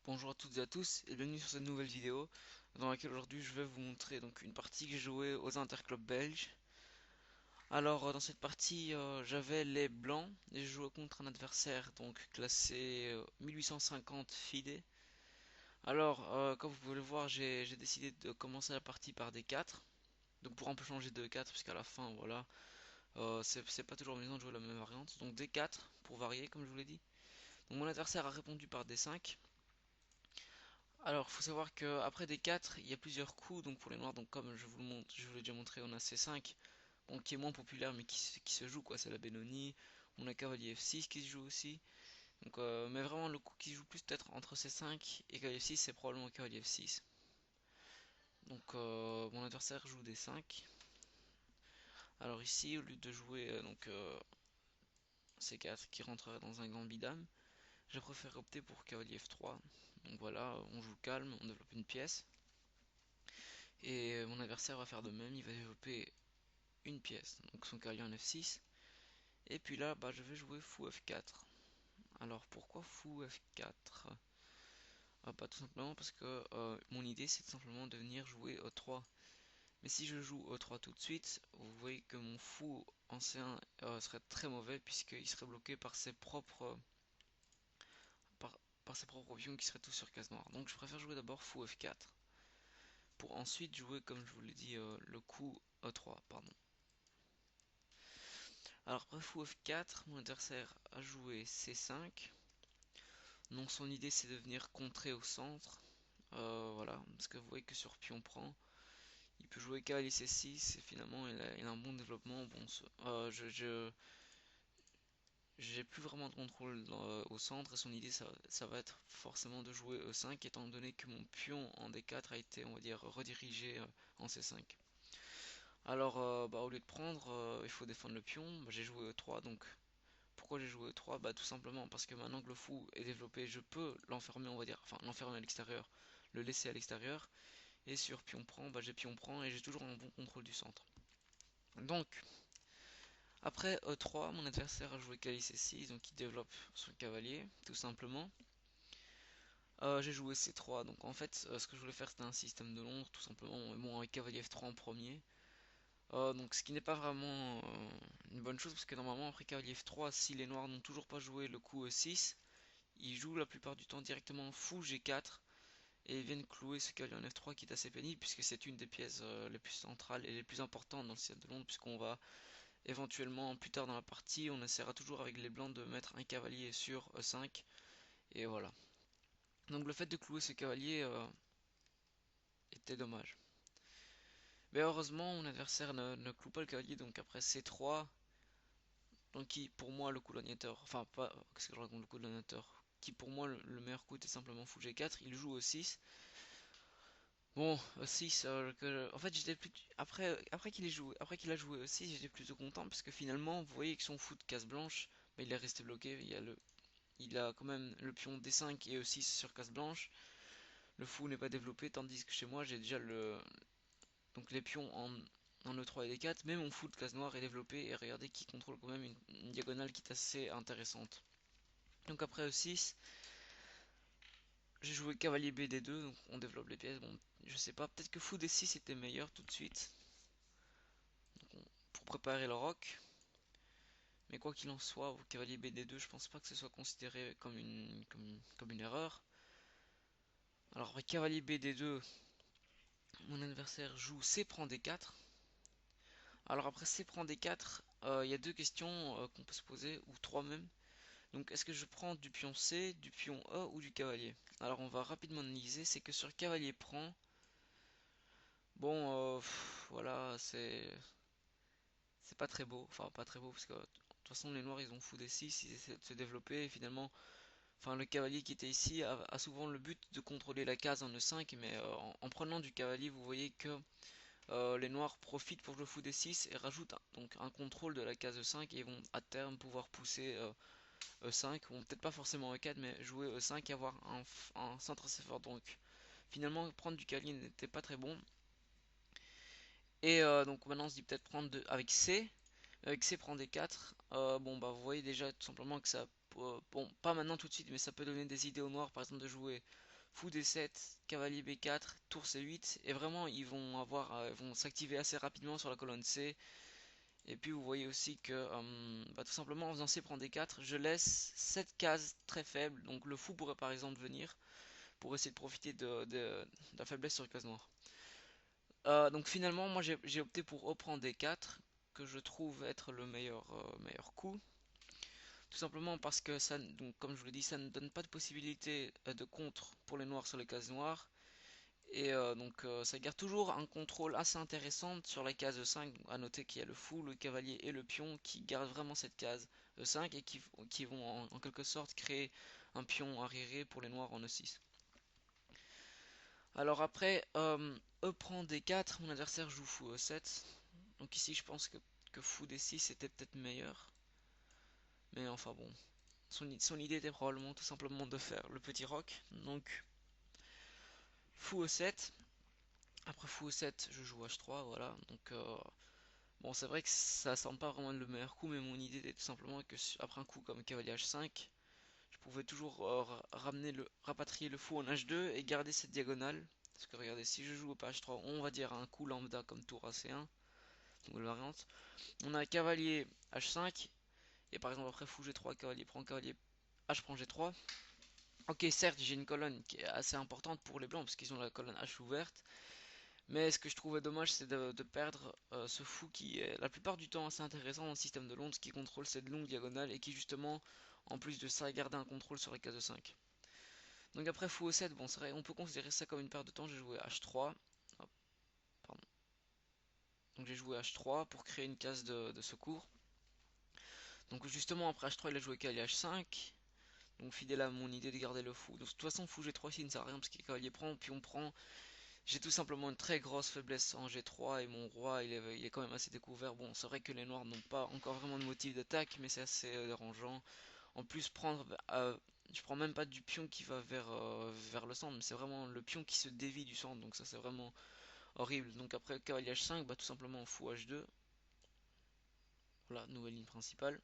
Bonjour à toutes et à tous et bienvenue sur cette nouvelle vidéo dans laquelle aujourd'hui je vais vous montrer donc une partie que j'ai jouée aux interclubs belges. Alors dans cette partie j'avais les blancs et je jouais contre un adversaire donc classé 1850 FIDE. Alors comme vous pouvez le voir j'ai décidé de commencer la partie par des 4. Donc pour un peu changer de 4 puisqu'à la fin voilà c'est pas toujours amusant de jouer la même variante. Donc des 4 pour varier comme je vous l'ai dit. Donc mon adversaire a répondu par des 5. Alors, faut savoir que après D4, il y a plusieurs coups. Donc pour les noirs, donc comme je vous le montre, je vous l'ai déjà montré, on a C5, bon, qui est moins populaire mais qui se joue quoi. C'est la Benoni. On a cavalier F6 qui se joue aussi. Donc, mais vraiment le coup qui se joue plus peut-être entre C5 et cavalier F6, c'est probablement cavalier F6. Donc mon adversaire joue D5. Alors ici, au lieu de jouer C4 qui rentrerait dans un gambit dame, je préfère opter pour cavalier F3. Donc voilà, on joue calme, on développe une pièce. Et mon adversaire va faire de même, il va développer une pièce, donc son cavalier en F6. Et puis là, bah, je vais jouer fou F4. Alors pourquoi fou F4? Bah, tout simplement parce que mon idée c'est tout simplement de venir jouer E3. Mais si je joue E3 tout de suite, vous voyez que mon fou ancien serait très mauvais puisqu'il serait bloqué par, par ses propres pions qui seraient tous sur case noire. Donc je préfère jouer d'abord fou F4 pour ensuite jouer, comme je vous l'ai dit, le coup E3, pardon. Alors après fou F4, mon adversaire a joué C5. Donc son idée c'est de venir contrer au centre. Voilà, parce que vous voyez que sur pion prend, il peut jouer cavalier C6 et finalement il a un bon développement. Bon, j'ai plus vraiment de contrôle au centre et son idée ça va être forcément de jouer E5 étant donné que mon pion en D4 a été on va dire redirigé en C5. Alors bah, au lieu de prendre, il faut défendre le pion. Bah, j'ai joué E3 donc pourquoi j'ai joué E3? Bah tout simplement parce que maintenant que le fou est développé, je peux l'enfermer, on va dire, enfin l'enfermer à l'extérieur, le laisser à l'extérieur. Et sur pion prend, bah j'ai pion prend et j'ai toujours un bon contrôle du centre. Donc, après E3, mon adversaire a joué cavalier C6, donc il développe son cavalier, tout simplement. J'ai joué C3, donc en fait, ce que je voulais faire c'était un système de Londres, tout simplement, bon, avec cavalier F3 en premier. Donc ce qui n'est pas vraiment une bonne chose, parce que normalement après cavalier F3, si les noirs n'ont toujours pas joué le coup E6, ils jouent la plupart du temps directement fou G4 et ils viennent clouer ce cavalier en F3 qui est assez pénible puisque c'est une des pièces les plus centrales et les plus importantes dans le système de Londres puisqu'on va éventuellement plus tard dans la partie on essaiera toujours avec les blancs de mettre un cavalier sur E5 et voilà. Donc le fait de clouer ce cavalier était dommage. Mais heureusement mon adversaire ne cloue pas le cavalier donc après C3 donc qui pour moi le coloniateur, enfin pas, qu'est-ce que je raconte, le coloniateur qui pour moi le meilleur coup était simplement fou G4, il joue E6. Bon, E6, en fait j'étais plus après qu'il a joué E6, j'étais plutôt content parce que finalement vous voyez que son fou de case blanche, bah, il est resté bloqué, il a quand même le pion D5 et E6 sur case blanche. Le fou n'est pas développé tandis que chez moi j'ai déjà donc les pions en E3 et D4, mais mon fou de case noire est développé et regardez qu'il contrôle quand même une diagonale qui est assez intéressante. Donc après E6, j'ai joué cavalier BD2, donc on développe les pièces. Bon, je sais pas, peut-être que fou D6 était meilleur tout de suite pour préparer le roc. Mais quoi qu'il en soit, au cavalier BD2, je pense pas que ce soit considéré comme une erreur. Alors avec cavalier BD2, mon adversaire joue C prend D4. Alors après C prend D4, il y a deux questions qu'on peut se poser, ou trois même. Donc est-ce que je prends du pion C, du pion A ou du cavalier? Alors on va rapidement analyser, c'est que sur cavalier prend, bon, voilà, c'est pas très beau, enfin pas très beau parce que de toute façon les noirs ils ont fou D6, ils essaient de se développer et finalement, enfin le cavalier qui était ici a souvent le but de contrôler la case en E5 mais en prenant du cavalier vous voyez que les noirs profitent pour jouer fou D6 et rajoutent donc un contrôle de la case E5 et ils vont à terme pouvoir pousser E5, ou peut-être pas forcément E4 mais jouer E5 et avoir un centre assez fort donc finalement prendre du cavalier n'était pas très bon et donc maintenant on se dit peut-être prendre avec C. Avec C prend D4, bon bah vous voyez déjà tout simplement que ça, bon pas maintenant tout de suite, mais ça peut donner des idées au noir, par exemple de jouer fou D7, cavalier B4, tour C8, et vraiment ils vont avoir, vont s'activer assez rapidement sur la colonne C. Et puis vous voyez aussi que bah, tout simplement en faisant C prend D4, je laisse cette case très faible, donc le fou pourrait par exemple venir pour essayer de profiter de la faiblesse sur les cases noires. Donc finalement moi j'ai opté pour O prend D4, que je trouve être le meilleur coup. Tout simplement parce que ça, donc, comme je vous l'ai dit, ça ne donne pas de possibilité de contre pour les noirs sur les cases noires. Et ça garde toujours un contrôle assez intéressant sur la case E5. À noter qu'il y a le fou, le cavalier et le pion qui gardent vraiment cette case E5 et qui vont en quelque sorte créer un pion arriéré pour les noirs en E6. Alors après, E prend D4, mon adversaire joue fou E7. Donc ici je pense que fou D6 était peut-être meilleur. Mais enfin bon, son idée était probablement tout simplement de faire le petit roc. Donc fou E7. Après fou E7, je joue H3, voilà. Donc bon, c'est vrai que ça semble pas vraiment le meilleur coup, mais mon idée était tout simplement que après un coup comme cavalier H5, je pouvais toujours rapatrier le fou en H2 et garder cette diagonale. Parce que regardez, si je joue pas H3, on va dire un coup lambda comme tour AC1, donc la variante. On a cavalier H5, et par exemple après fou G3, cavalier prend cavalier, H prend G3. Ok, certes, j'ai une colonne qui est assez importante pour les blancs, parce qu'ils ont la colonne H ouverte. Mais ce que je trouvais dommage, c'est de perdre ce fou qui est la plupart du temps assez intéressant dans le système de Londres, qui contrôle cette longue diagonale et qui justement, en plus de ça, garde un contrôle sur les cases de 5. Donc après fou E7, bon c'est vrai, on peut considérer ça comme une perte de temps, j'ai joué H3. Hop, pardon. Donc j'ai joué H3 pour créer une case de secours. Donc justement après H3 il a joué cavalier H5. Donc fidèle à mon idée de garder le fou. Donc de toute façon fou G3 ici ne sert à rien parce qu'il cavalier prend, puis on prend. J'ai tout simplement une très grosse faiblesse en G3 et mon roi il est quand même assez découvert. Bon, c'est vrai que les noirs n'ont pas encore vraiment de motif d'attaque, mais c'est assez dérangeant. En plus, je prends même pas du pion qui va vers le centre, mais c'est vraiment le pion qui se dévie du centre, donc ça c'est vraiment horrible. Donc après cavalier H5, bah tout simplement fou H2. Voilà, nouvelle ligne principale.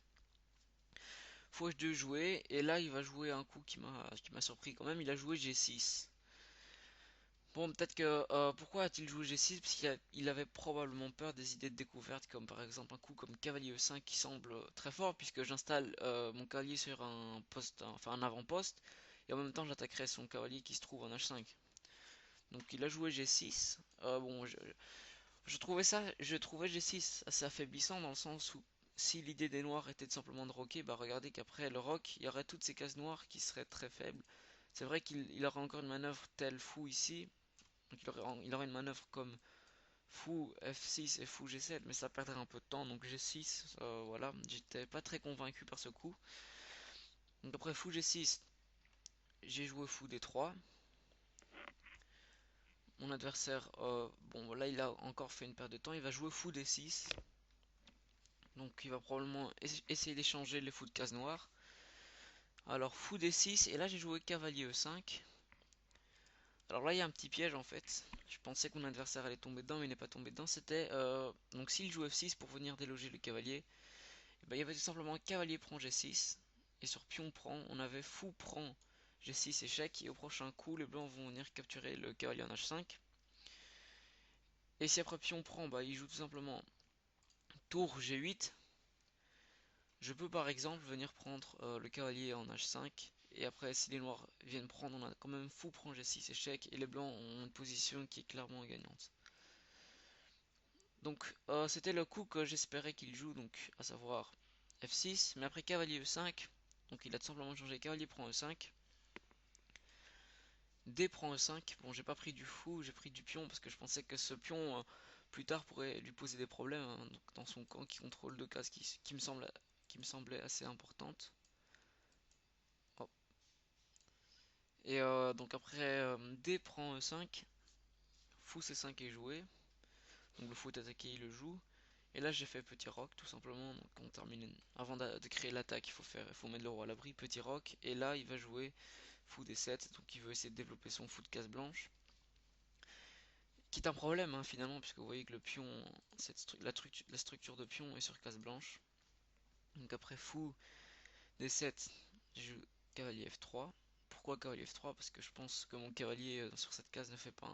Fou H2 joué, et là il va jouer un coup qui m'a surpris quand même, il a joué G6. Bon, peut-être que pourquoi a-t-il joué G6? Parce qu'il avait probablement peur des idées de découverte, comme par exemple un coup comme cavalier E5 qui semble très fort, puisque j'installe mon cavalier sur un poste, enfin un avant-poste, et en même temps j'attaquerai son cavalier qui se trouve en H5. Donc il a joué G6. Bon, je trouvais G6 assez affaiblissant dans le sens où si l'idée des noirs était de simplement de roquer, bah regardez qu'après le rock, il y aurait toutes ces cases noires qui seraient très faibles. C'est vrai qu'il aurait encore une manœuvre telle fou ici, donc il aurait une manœuvre comme fou F6 et fou G7, mais ça perdrait un peu de temps. Donc G6, voilà, j'étais pas très convaincu par ce coup. Donc après fou G6, j'ai joué fou D3. Mon adversaire, bon là il a encore fait une perte de temps, il va jouer fou D6. Donc il va probablement essayer d'échanger les fous de case noire. Alors fou D6, et là j'ai joué cavalier E5. Alors là il y a un petit piège en fait. Je pensais que mon adversaire allait tomber dedans, mais il n'est pas tombé dedans. C'était donc s'il joue F6 pour venir déloger le cavalier, et ben, il y avait tout simplement cavalier prend G6. Et sur pion prend, on avait fou prend G6 échec. Et au prochain coup, les blancs vont venir capturer le cavalier en H5. Et si après pion prend, bah, il joue tout simplement tour G8. Je peux par exemple venir prendre le cavalier en H5. Et après, si les noirs viennent prendre, on a quand même fou prend G6 échec. Et les blancs ont une position qui est clairement gagnante. Donc c'était le coup que j'espérais qu'il joue, donc à savoir F6. Mais après cavalier E5, donc il a tout simplement changé cavalier prend E5. D prend E5. Bon, j'ai pas pris du fou, j'ai pris du pion parce que je pensais que ce pion plus tard pourrait lui poser des problèmes hein, donc dans son camp qui contrôle deux cases qui me semblait assez importante. Oh. Et donc après D prend E5, fou C5 est joué. Donc le fou est attaqué, il le joue. Et là j'ai fait petit roc tout simplement. Donc on termine. Avant de créer l'attaque, il faut mettre le roi à l'abri, petit roc. Et là il va jouer fou D7, donc il veut essayer de développer son fou de case blanche. qui est un problème hein, finalement, puisque vous voyez que le pion, la structure de pion est sur case blanche. Donc après fou D7, je joue cavalier F3. Pourquoi cavalier F3? Parce que je pense que mon cavalier sur cette case ne fait pas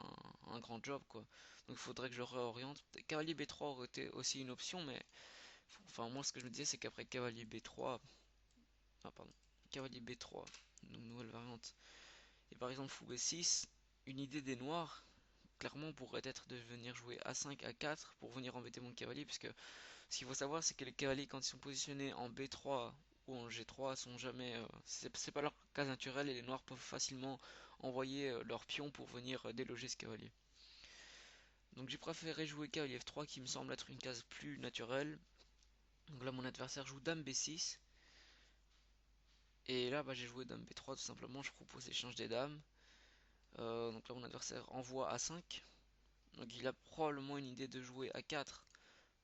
un grand job quoi. Donc il faudrait que je le réoriente. Cavalier B3 aurait été aussi une option, mais enfin moi ce que je me disais c'est qu'après cavalier B3, ah pardon, cavalier B3, donc nouvelle variante, et par exemple fou B6, une idée des noirs clairement pourrait être de venir jouer A5, A4 pour venir embêter mon cavalier, puisque ce qu'il faut savoir c'est que les cavaliers quand ils sont positionnés en B3 ou en G3 sont jamais, c'est pas leur case naturelle et les noirs peuvent facilement envoyer leur pion pour venir déloger ce cavalier. Donc j'ai préféré jouer cavalier F3 qui me semble être une case plus naturelle. Donc là mon adversaire joue dame B6 et là bah, j'ai joué dame B3 tout simplement, je propose l'échange des dames. Donc là mon adversaire envoie A5. Donc il a probablement une idée de jouer A4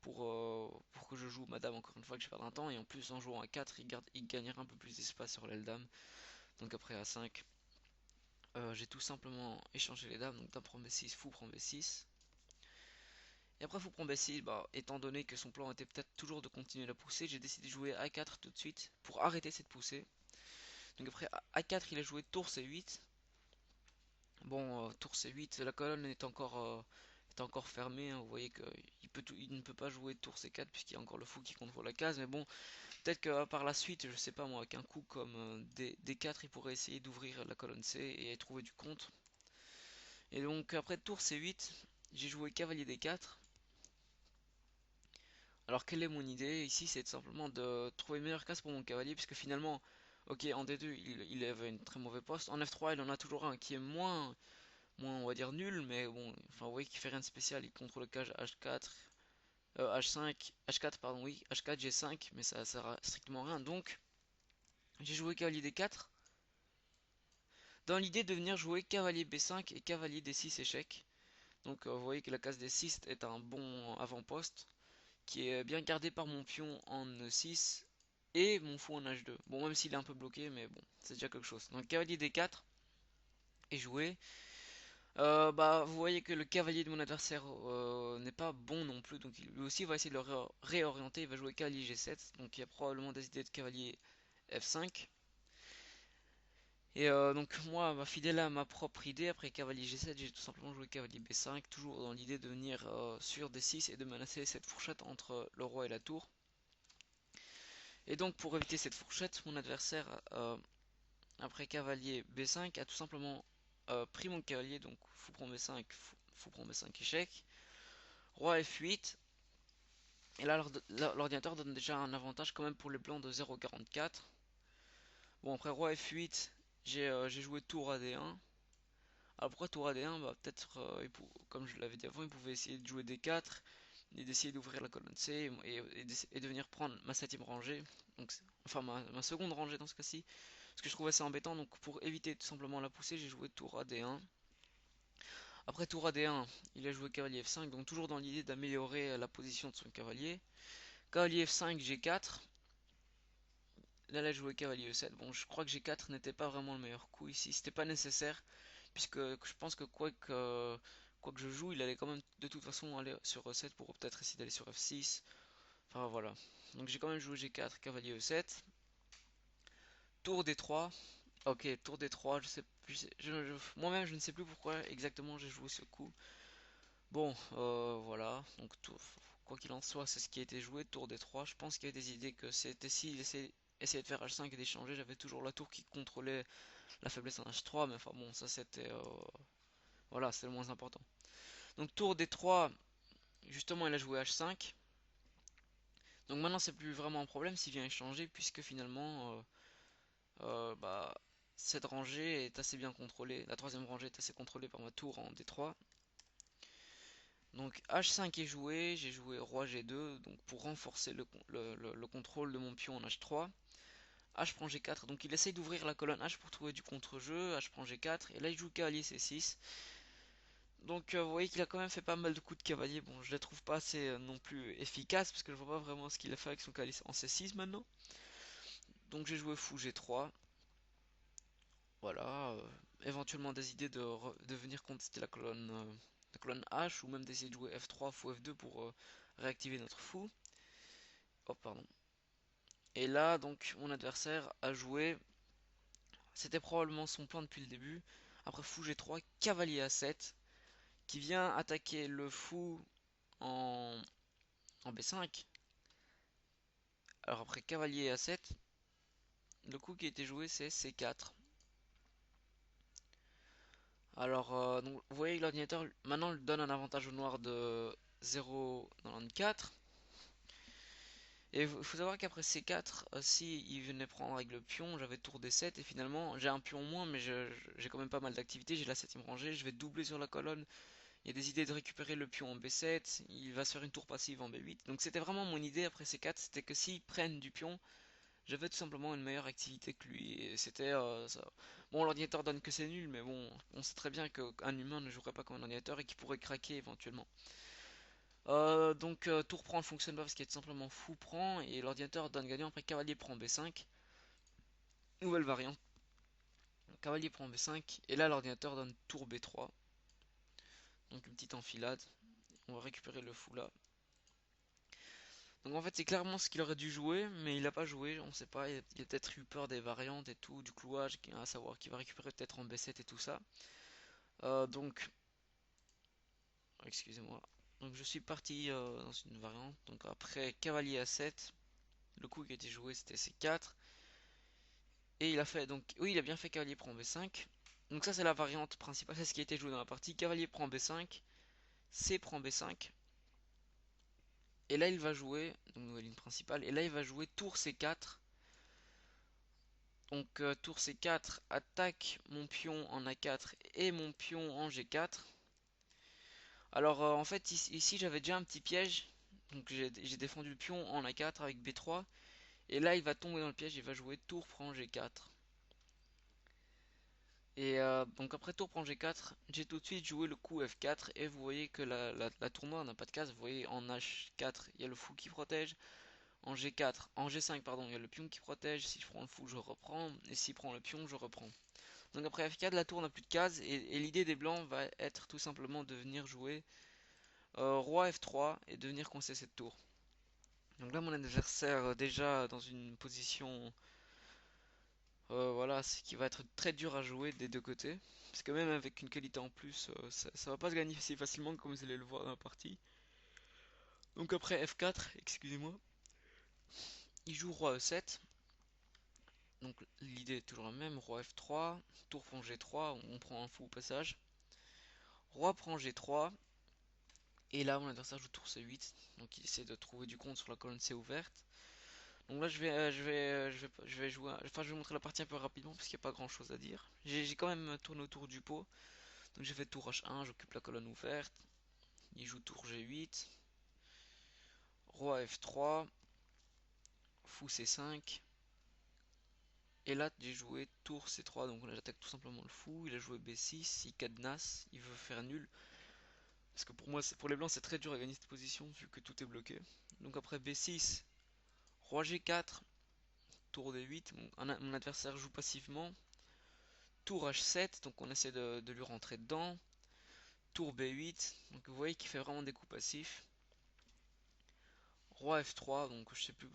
pour que je joue ma dame encore une fois que je perds un temps. Et en plus en jouant A4 il gagnerait un peu plus d'espace sur l'aile dame. Donc après A5 j'ai tout simplement échangé les dames. Donc dame prend B6, fou prend B6. Et après fou prend B6, bah, étant donné que son plan était peut-être toujours de continuer la poussée, j'ai décidé de jouer A4 tout de suite pour arrêter cette poussée. Donc après A4 il a joué tour C8. Bon, tour C8, la colonne est encore fermée, hein. Vous voyez qu'il ne peut pas jouer tour C4 puisqu'il y a encore le fou qui contrôle la case. Mais bon, peut-être que par la suite, je sais pas moi, avec un coup comme D4, il pourrait essayer d'ouvrir la colonne C et trouver du contre. Et donc après tour C8, j'ai joué cavalier D4. Alors quelle est mon idée ici? C'est tout simplement de trouver une meilleure case pour mon cavalier puisque finalement, ok, en D2, il avait une très mauvaise poste. En F3, il en a toujours un qui est moins on va dire nul, mais bon, enfin vous voyez qu'il fait rien de spécial, il contrôle le cage H4, H5, H4 pardon oui, H4, G5, mais ça sert à strictement rien, donc j'ai joué cavalier D4, dans l'idée de venir jouer cavalier B5 et cavalier D6 échec, donc vous voyez que la case D6 est un bon avant-poste, qui est bien gardé par mon pion en E6, et mon fou en H2, bon même s'il est un peu bloqué, mais bon, c'est déjà quelque chose, donc cavalier D4 est joué. Bah, vous voyez que le cavalier de mon adversaire n'est pas bon non plus, donc lui aussi va essayer de le réorienter, il va jouer cavalier G7, donc il y a probablement des idées de cavalier F5. Et donc moi, bah, fidèle à ma propre idée, après cavalier G7, j'ai tout simplement joué cavalier B5, toujours dans l'idée de venir sur D6 et de menacer cette fourchette entre le roi et la tour. Et donc pour éviter cette fourchette, mon adversaire, après cavalier B5, a tout simplement pris mon cavalier, donc fou prend B5, fou prend B5 échec. Roi F8. Et là, l'ordinateur donne déjà un avantage quand même pour les blancs de 0,44. Bon, après Roi F8, j'ai joué tour AD1. Alors pourquoi tour AD1? Bah, peut-être, comme je l'avais dit avant, il pouvait essayer de jouer D4 et d'essayer d'ouvrir la colonne C et de venir prendre ma septième rangée. Donc, enfin, ma seconde rangée dans ce cas-ci. Ce que je trouvais assez embêtant. Donc, pour éviter tout simplement la pousser, j'ai joué tour AD1. Après tour AD1, il a joué cavalier F5. Donc, toujours dans l'idée d'améliorer la position de son cavalier. Cavalier F5, G4. Là, a joué cavalier E7. Bon, je crois que G4 n'était pas vraiment le meilleur coup ici. C'était pas nécessaire, puisque je pense que quoi que je joue, il allait quand même de toute façon aller sur E7 pour peut-être essayer d'aller sur F6. Enfin voilà. Donc j'ai quand même joué G4, cavalier E7. Tour D3. Ok, tour D3, je sais, moi-même je ne sais plus pourquoi exactement j'ai joué ce coup. Bon, voilà. Donc quoi qu'il en soit, c'est ce qui a été joué. Tour D3. Je pense qu'il y avait des idées que c'était si essayer de faire H5 et d'échanger, j'avais toujours la tour qui contrôlait la faiblesse en H3, mais enfin bon, ça c'était voilà, c'est le moins important. Donc tour D3, justement, il a joué H5. Donc maintenant, c'est plus vraiment un problème s'il vient échanger, puisque finalement, bah, cette rangée est assez bien contrôlée. La troisième rangée est assez contrôlée par ma tour en D3. Donc H5 est joué, j'ai joué Roi G2, donc pour renforcer le contrôle de mon pion en H3. H prend G4, donc il essaye d'ouvrir la colonne H pour trouver du contre-jeu. H prend G4, et là il joue cavalier C6. Donc vous voyez qu'il a quand même fait pas mal de coups de cavalier. Bon, je les trouve pas assez non plus efficaces parce que je vois pas vraiment ce qu'il a fait avec son cavalier en C6 maintenant. Donc j'ai joué fou G3. Voilà, éventuellement des idées de venir contester la colonne la colonne H, ou même d'essayer de jouer F3, fou F2 pour réactiver notre fou. Oh, pardon. Et là, donc, mon adversaire a joué, c'était probablement son plan depuis le début. Après fou G3, cavalier A7, qui vient attaquer le fou en, en B5. Alors après cavalier A7, le coup qui a été joué c'est C4. Alors, donc, vous voyez que l'ordinateur maintenant lui donne un avantage au noir de 0,94. Et il faut savoir qu'après C4, si il venait prendre avec le pion, j'avais tour D7 et finalement j'ai un pion moins, mais j'ai quand même pas mal d'activité. J'ai la 7ème rangée, je vais doubler sur la colonne. Il y a des idées de récupérer le pion en B7, il va se faire une tour passive en B8. Donc c'était vraiment mon idée après C4, c'était que s'ils prennent du pion, j'avais tout simplement une meilleure activité que lui. Et c'était ça. Bon, l'ordinateur donne que c'est nul, mais bon, on sait très bien qu'un humain ne jouerait pas comme un ordinateur et qu'il pourrait craquer éventuellement. Donc tour prend ne fonctionne pas parce qu'il est tout simplement fou prend et l'ordinateur donne gagnant après cavalier prend B5. Nouvelle variante. Cavalier prend B5 et là l'ordinateur donne tour B3. Donc une petite enfilade. On va récupérer le fou là. Donc en fait c'est clairement ce qu'il aurait dû jouer, mais il a pas joué, on sait pas, il a peut-être eu peur des variantes et tout, du clouage, à savoir qu'il va récupérer peut-être en B7 et tout ça. Donc, excusez-moi. Donc je suis parti dans une variante, donc après cavalier A7, le coup qui a été joué c'était C4, et il a fait, donc oui il a bien fait cavalier prend B5, donc ça c'est la variante principale, c'est ce qui a été joué dans la partie, cavalier prend B5, C prend B5, et là il va jouer, donc nouvelle ligne principale, et là il va jouer tour C4. Donc tour C4 attaque mon pion en A4 et mon pion en G4. Alors en fait ici j'avais déjà un petit piège. Donc j'ai défendu le pion en A4 avec B3. Et là il va tomber dans le piège, il va jouer tour prend G4. Et donc après tour prend G4, j'ai tout de suite joué le coup F4. Et vous voyez que la tour noire n'a pas de case. Vous voyez en H4 il y a le fou qui protège. En G4, en G5 pardon, il y a le pion qui protège. Si je prends le fou je reprends. Et s'il prend le pion je reprends. Donc après F4, la tour n'a plus de cases et l'idée des blancs va être tout simplement de venir jouer roi F3 et de venir coincer cette tour. Donc là mon adversaire déjà dans une position voilà, qui va être très dur à jouer des deux côtés. Parce que même avec une qualité en plus, ça va pas se gagner si facilement comme vous allez le voir dans la partie. Donc après F4, excusez-moi, il joue roi E7. Donc l'idée est toujours la même, roi F3, tour prend G3, on prend un fou au passage. Roi prend G3, et là, mon adversaire joue tour C8, donc il essaie de trouver du compte sur la colonne C ouverte. Donc là, je vais jouer, enfin, je vais montrer la partie un peu rapidement parce qu'il n'y a pas grand chose à dire. J'ai quand même tourné autour du pot, donc j'ai fait tour H1, j'occupe la colonne ouverte. Il joue tour G8, roi F3, fou C5. Et là, j'ai joué tour C3, donc là j'attaque tout simplement le fou. Il a joué B6, il cadenasse, il veut faire nul. Parce que pour moi, pour les blancs, c'est très dur à gagner cette position vu que tout est bloqué. Donc après B6, roi G4, tour D8, mon adversaire joue passivement. Tour H7, donc on essaie de lui rentrer dedans. Tour B8, donc vous voyez qu'il fait vraiment des coups passifs. Roi F3, donc je sais plus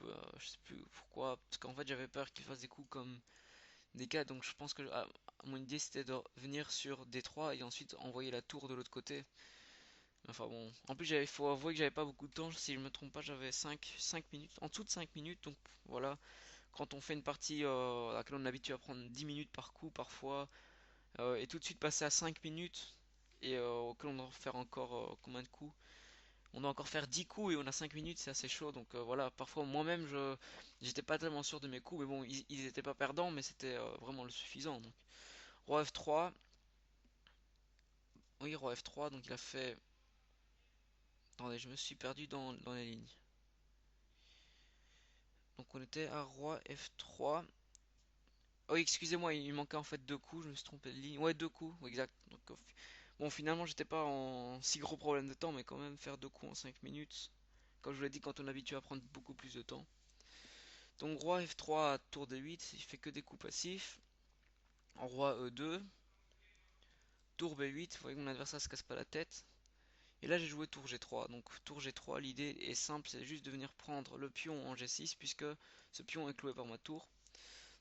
pourquoi, parce qu'en fait j'avais peur qu'il fasse des coups comme des cas, donc je pense que mon idée c'était de venir sur D3 et ensuite envoyer la tour de l'autre côté. Enfin bon, en plus il faut avouer que j'avais pas beaucoup de temps, si je me trompe pas j'avais 5 minutes, en dessous de 5 minutes, donc voilà. Quand on fait une partie à laquelle on est habitué à prendre 10 minutes par coup parfois, et tout de suite passer à 5 minutes, et auquel on doit faire encore combien de coups? On doit encore faire 10 coups et on a 5 minutes, c'est assez chaud, donc voilà, parfois moi-même j'étais pas tellement sûr de mes coups, mais bon, ils étaient pas perdants, mais c'était vraiment le suffisant. Donc. Roi F3, oui, roi F3, donc il a fait... Attendez, je me suis perdu dans les lignes. Donc on était à roi F3. Oh, excusez-moi, il manquait en fait deux coups, je me suis trompé de ligne. Ouais, deux coups, ouais, exact. Donc, bon, finalement, j'étais pas en si gros problème de temps, mais quand même, faire deux coups en 5 minutes. Comme je vous l'ai dit, quand on est habitué à prendre beaucoup plus de temps. Donc, roi F3 à tour D8, il fait que des coups passifs. Roi E2, tour B8, vous voyez que mon adversaire se casse pas la tête. Et là j'ai joué tour G3, donc tour G3, l'idée est simple, c'est juste de venir prendre le pion en G6 puisque ce pion est cloué par ma tour.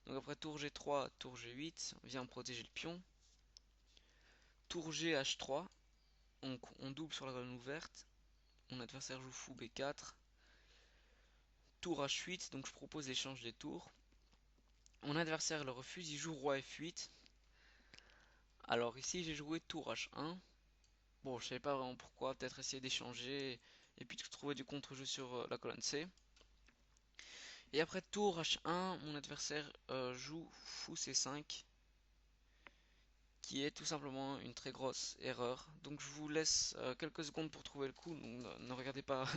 Donc après tour G3, tour G8, on vient protéger le pion. Tour G H3, donc on double sur la colonne ouverte. Mon adversaire joue fou B4. Tour H8, donc je propose l'échange des tours. Mon adversaire le refuse, il joue roi F8. Alors ici j'ai joué tour H1. Bon, je savais pas vraiment pourquoi, peut-être essayer d'échanger et puis de trouver du contre-jeu sur la colonne C. Et après tour H1, mon adversaire joue fou C5, qui est tout simplement une très grosse erreur. Donc je vous laisse quelques secondes pour trouver le coup. Donc, ne regardez pas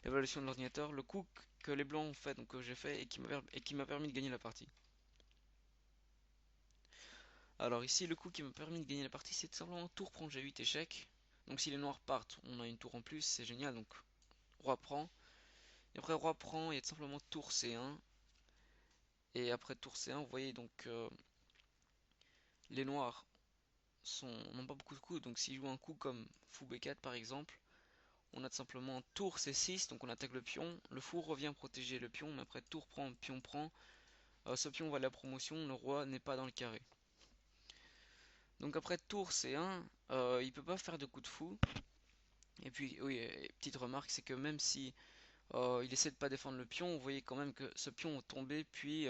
l'évaluation de l'ordinateur. Le coup que les blancs ont fait, donc que j'ai fait et qui m'a permis de gagner la partie. Alors ici, le coup qui m'a permis de gagner la partie, c'est tout simplement tour prend G8 échec. Donc si les noirs partent, on a une tour en plus, c'est génial. Donc roi prend. Et après roi prend, il y a tout simplement tour C1. Et après tour C1, vous voyez donc les noirs n'ont pas beaucoup de coups. Donc s'ils jouent un coup comme fou B4 par exemple, on a tout simplement tour C6, donc on attaque le pion. Le fou revient protéger le pion, mais après tour prend, pion prend. Ce pion va à la promotion, le roi n'est pas dans le carré. Donc après tour C1, il peut pas faire de coup de fou. Et puis oui, petite remarque, c'est que même si il essaie de pas défendre le pion, vous voyez quand même que ce pion est tombé, puis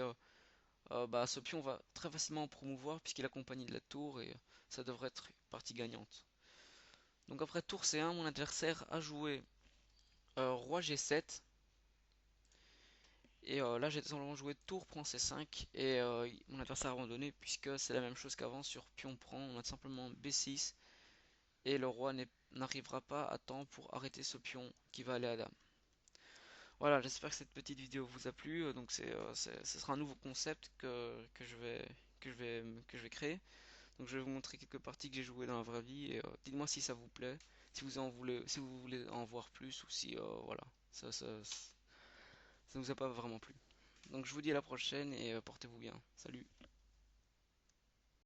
bah, ce pion va très facilement promouvoir puisqu'il accompagne de la tour et ça devrait être partie gagnante. Donc après tour C1, mon adversaire a joué roi G7. Et là j'ai simplement joué tour prend C5 et mon adversaire a abandonné puisque c'est la même chose qu'avant sur pion prend, on a simplement B6 et le roi n'arrivera pas à temps pour arrêter ce pion qui va aller à dame. Voilà, j'espère que cette petite vidéo vous a plu. Donc ce sera un nouveau concept que je vais créer. Donc je vais vous montrer quelques parties que j'ai jouées dans la vraie vie et dites-moi si ça vous plaît, si vous voulez en voir plus ou si voilà, ça vous a pas vraiment plu. Donc je vous dis à la prochaine et portez-vous bien. Salut.